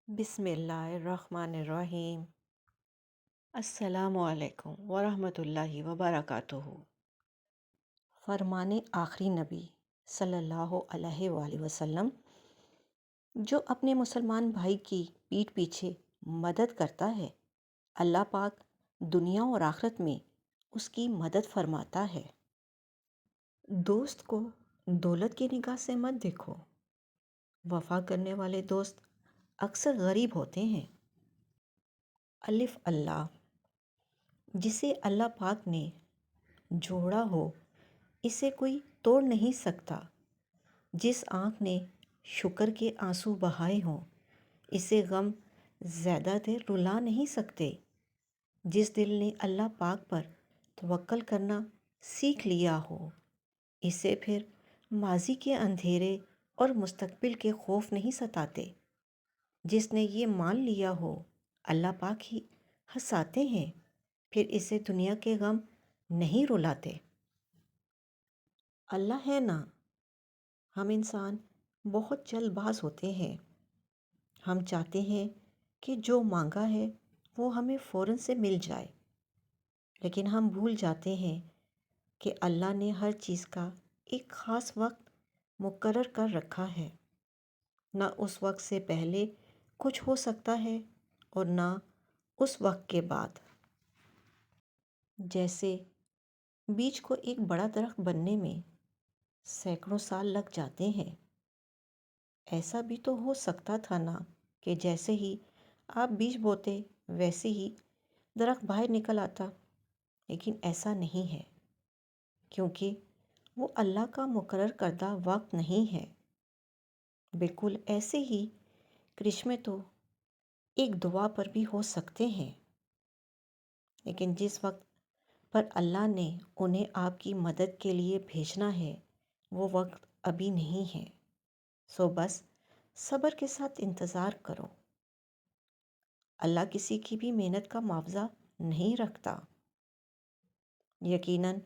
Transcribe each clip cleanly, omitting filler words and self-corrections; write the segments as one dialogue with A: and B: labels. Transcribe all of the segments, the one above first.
A: بسم اللہ الرحمن الرحیم۔ السلام علیکم ورحمۃ اللہ وبرکاتہ۔ فرمان آخری نبی صلی اللہ علیہ وآلہ وسلم جو اپنے مسلمان بھائی کی پیٹھ پیچھے مدد کرتا ہے، اللہ پاک دنیا اور آخرت میں اس کی مدد فرماتا ہے۔ دوست کو دولت کی نگاہ سے مت دیکھو۔ وفا کرنے والے دوست اکثر غریب ہوتے ہیں۔ الف اللہ، جسے اللہ پاک نے جوڑا ہو اسے کوئی توڑ نہیں سکتا۔ جس آنکھ نے شکر کے آنسو بہائے ہوں اسے غم زیادہ دیر رلا نہیں سکتے۔ جس دل نے اللہ پاک پر توکل کرنا سیکھ لیا ہو اسے پھر ماضی کے اندھیرے اور مستقبل کے خوف نہیں ستاتے۔ جس نے یہ مان لیا ہو اللہ پاک ہی ہنساتے ہیں، پھر اسے دنیا کے غم نہیں رلاتے۔ اللہ ہے نا، ہم انسان بہت جلد باز ہوتے ہیں۔ ہم چاہتے ہیں کہ جو مانگا ہے وہ ہمیں فوراً سے مل جائے، لیکن ہم بھول جاتے ہیں کہ اللہ نے ہر چیز کا ایک خاص وقت مقرر کر رکھا ہے۔ نہ اس وقت سے پہلے کچھ ہو سکتا ہے اور نہ اس وقت کے بعد۔ جیسے بیج کو ایک بڑا درخت بننے میں سینکڑوں سال لگ جاتے ہیں، ایسا بھی تو ہو سکتا تھا نا کہ جیسے ہی آپ بیج بوتے ویسے ہی درخت باہر نکل آتا، لیکن ایسا نہیں ہے کیونکہ وہ اللہ کا مقرر کردہ وقت نہیں ہے۔ بالکل ایسے ہی کرشمے تو ایک دعا پر بھی ہو سکتے ہیں، لیکن جس وقت پر اللہ نے انہیں آپ کی مدد کے لیے بھیجنا ہے وہ وقت ابھی نہیں ہے۔ سو بس صبر کے ساتھ انتظار کرو۔ اللہ کسی کی بھی محنت کا معاوضہ نہیں رکھتا۔ یقیناً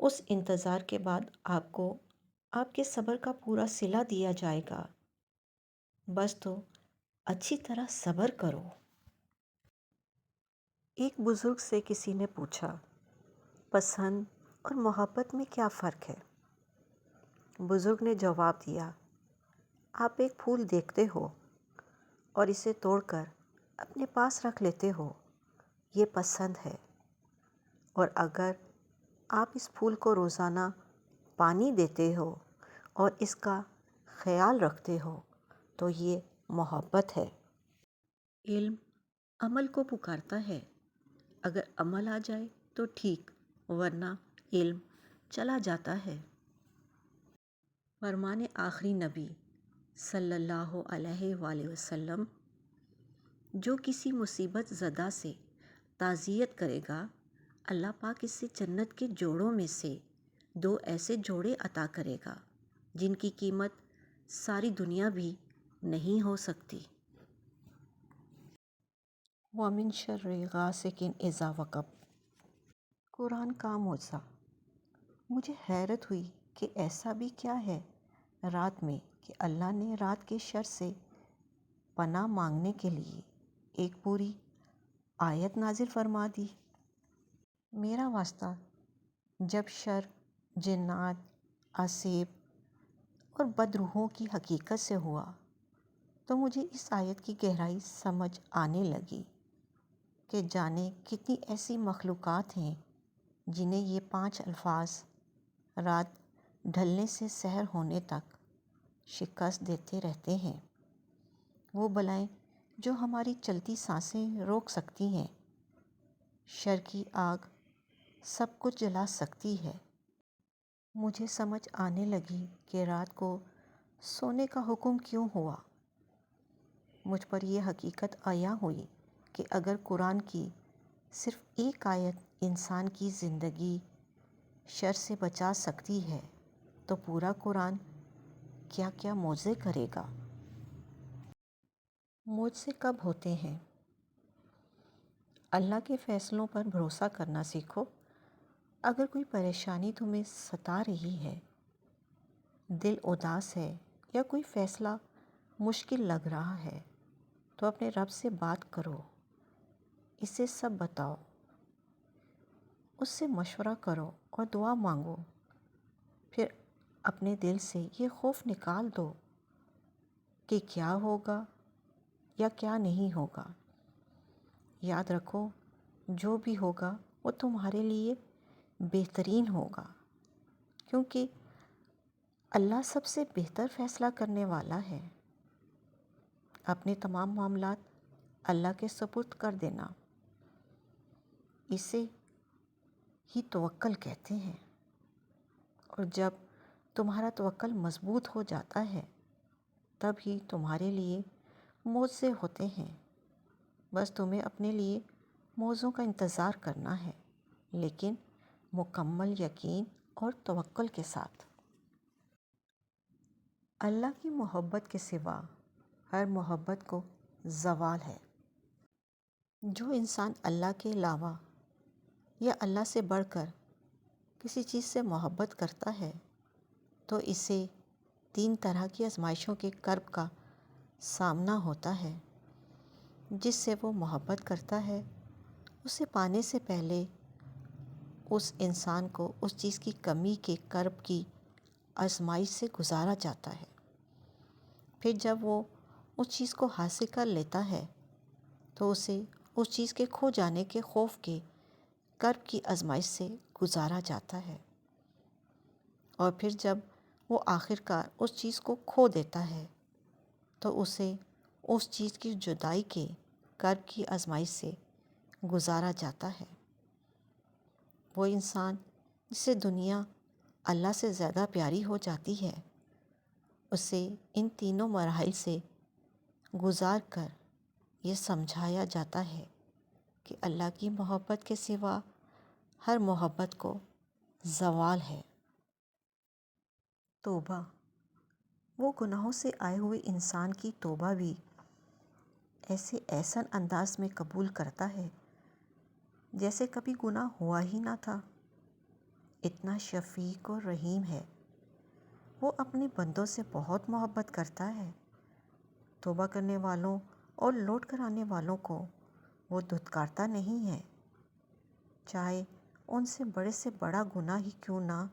A: اس انتظار کے بعد آپ کو آپ کے صبر کا پورا صلہ دیا جائے گا۔ بس تو اچھی طرح صبر کرو۔ ایک بزرگ سے کسی نے پوچھا، پسند اور محبت میں کیا فرق ہے؟ بزرگ نے جواب دیا، آپ ایک پھول دیکھتے ہو اور اسے توڑ کر اپنے پاس رکھ لیتے ہو، یہ پسند ہے، اور اگر آپ اس پھول کو روزانہ پانی دیتے ہو اور اس کا خیال رکھتے ہو تو یہ محبت ہے۔ علم عمل کو پکارتا ہے، اگر عمل آ جائے تو ٹھیک، ورنہ علم چلا جاتا ہے۔ فرمان آخری نبی صلی اللہ علیہ وآلہ وسلم جو کسی مصیبت زدہ سے تعزیت کرے گا، اللہ پاک اسے جنت کے جوڑوں میں سے 2 ایسے جوڑے عطا کرے گا جن کی قیمت ساری دنیا بھی نہیں ہو سکتی۔ وَمِن شَرِّ غاسق اذا وقب۔ قرآن کا معجزہ۔ مجھے حیرت ہوئی کہ ایسا بھی کیا ہے رات میں کہ اللہ نے رات کے شر سے پناہ مانگنے کے لیے ایک پوری آیت نازل فرما دی۔ میرا واسطہ جب شر جنات، عصیب اور بدروحوں کی حقیقت سے ہوا تو مجھے اس آیت کی گہرائی سمجھ آنے لگی کہ جانے کتنی ایسی مخلوقات ہیں جنہیں یہ 5 الفاظ رات ڈھلنے سے سحر ہونے تک شکست دیتے رہتے ہیں۔ وہ بلائیں جو ہماری چلتی سانسیں روک سکتی ہیں، شر کی آگ سب کچھ جلا سکتی ہے۔ مجھے سمجھ آنے لگی کہ رات کو سونے کا حکم کیوں ہوا۔ مجھ پر یہ حقیقت عیاں ہوئی کہ اگر قرآن کی صرف ایک آیت انسان کی زندگی شر سے بچا سکتی ہے تو پورا قرآن کیا کیا معجزے کرے گا۔ معجزے کب ہوتے ہیں؟ اللہ کے فیصلوں پر بھروسہ کرنا سیکھو۔ اگر کوئی پریشانی تمہیں ستا رہی ہے، دل اداس ہے یا کوئی فیصلہ مشکل لگ رہا ہے تو تو اپنے رب سے بات کرو، اسے سب بتاؤ، اس سے مشورہ کرو اور دعا مانگو۔ پھر اپنے دل سے یہ خوف نکال دو کہ کیا ہوگا یا کیا نہیں ہوگا۔ یاد رکھو، جو بھی ہوگا وہ تمہارے لیے بہترین ہوگا، کیونکہ اللہ سب سے بہتر فیصلہ کرنے والا ہے۔ اپنے تمام معاملات اللہ کے سپرد کر دینا، اسے ہی توکل کہتے ہیں۔ اور جب تمہارا توکل مضبوط ہو جاتا ہے تب ہی تمہارے لیے معجزے ہوتے ہیں۔ بس تمہیں اپنے لیے معجزوں کا انتظار کرنا ہے، لیکن مکمل یقین اور توکل کے ساتھ۔ اللہ کی محبت کے سوا ہر محبت کو زوال ہے۔ جو انسان اللہ کے علاوہ یا اللہ سے بڑھ کر کسی چیز سے محبت کرتا ہے تو اسے 3 طرح کی آزمائشوں کے کرب کا سامنا ہوتا ہے۔ جس سے وہ محبت کرتا ہے، اسے پانے سے پہلے اس انسان کو اس چیز کی کمی کے کرب کی آزمائش سے گزارا جاتا ہے۔ پھر جب وہ اس چیز کو حاصل کر لیتا ہے تو اسے اس چیز کے کھو جانے کے خوف کے کرب کی آزمائش سے گزارا جاتا ہے۔ اور پھر جب وہ آخرکار اس چیز کو کھو دیتا ہے تو اسے اس چیز کی جدائی کے کرب کی آزمائش سے گزارا جاتا ہے۔ وہ انسان جسے دنیا اللہ سے زیادہ پیاری ہو جاتی ہے، اسے ان تینوں مراحل سے گزار کر یہ سمجھایا جاتا ہے کہ اللہ کی محبت کے سوا ہر محبت کو زوال ہے۔ توبہ، وہ گناہوں سے آئے ہوئے انسان کی توبہ بھی ایسے احسن انداز میں قبول کرتا ہے جیسے کبھی گناہ ہوا ہی نہ تھا۔ اتنا شفیق اور رحیم ہے۔ وہ اپنے بندوں سے بہت محبت کرتا ہے۔ توبہ کرنے والوں اور لوٹ کر آنے والوں کو وہ دھتکارتا نہیں ہے، چاہے ان سے بڑا گناہ ہی کیوں نہ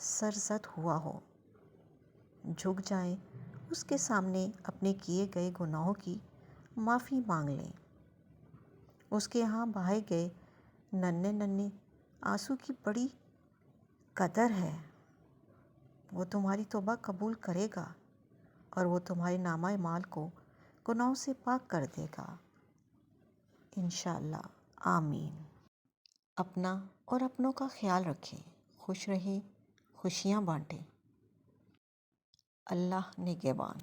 A: سرزد ہوا ہو۔ جھک جائیں، اس کے سامنے اپنے کیے گئے گناہوں کی معافی مانگ لیں۔ اس کے ہاں بہائے گئے ننھے آنسو کی بڑی قدر ہے۔ وہ تمہاری توبہ قبول کرے گا اور وہ تمہارے نامہ اعمال کو گناہوں سے پاک کر دے گا، انشاءاللہ، آمین۔ اپنا اور اپنوں کا خیال رکھیں، خوش رہیں، خوشیاں بانٹیں۔ اللہ نگہبان۔